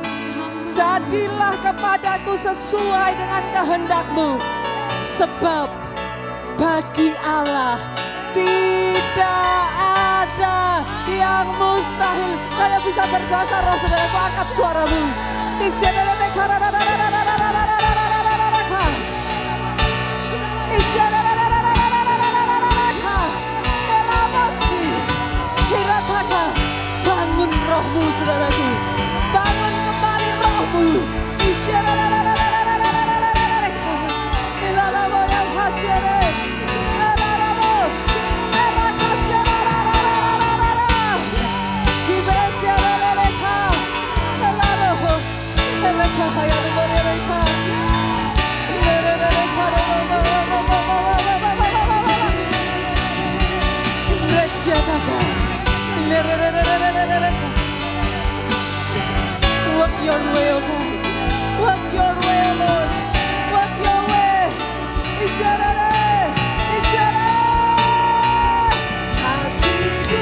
Jadilah kepadaku sesuai dengan kehendak-Mu. Sebab bagi Allah tidak ada yang mustahil. Kayak bisa berdoa, roh saudaraku, angkat suaramu. Bangun rohmu saudaraku, bangun kembali rohmu. Walk your way, oh God. Walk your way, oh Lord. Walk your way. Isyarare, isyarare. Hatiku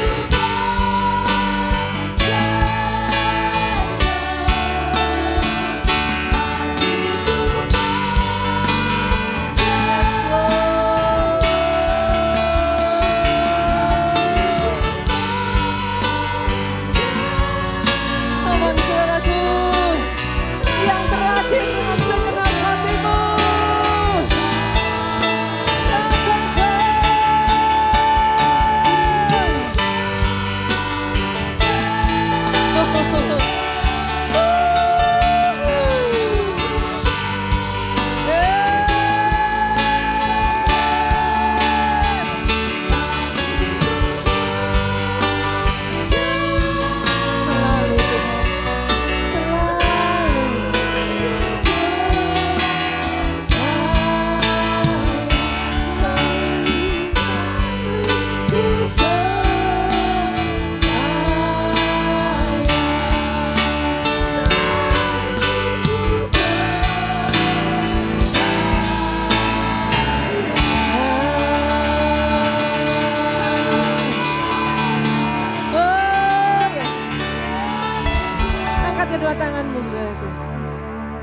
kedua tanganmu saudaraku.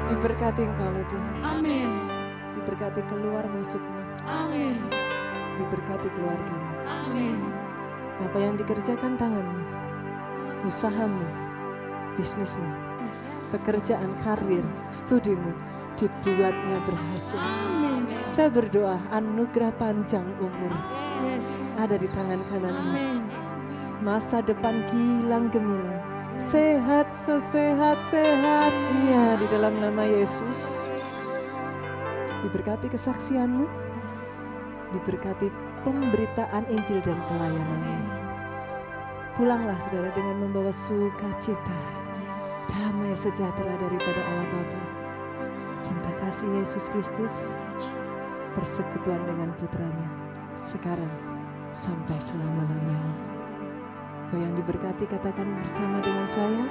Diberkati engkau oleh Tuhan. Amin. Diberkati keluar masukmu. Amin. Diberkati keluargamu. Amin. Apa yang dikerjakan tanganmu, usahamu, bisnismu, pekerjaan, karir, studimu, dibuatnya berhasil. Amin. Saya berdoa anugerah panjang umur Yes. ada di tangan kananmu. Amin. Masa depan gilang gemilang, sehat sesehat-sehatnya di dalam nama Yesus. Diberkati kesaksianmu, diberkati pemberitaan Injil dan pelayananmu. Pulanglah saudara dengan membawa sukacita, damai sejahtera daripada Allah Bapa, cinta kasih Yesus Kristus, persekutuan dengan putranya, sekarang sampai selama-lamanya. Kau yang diberkati katakan bersama dengan saya.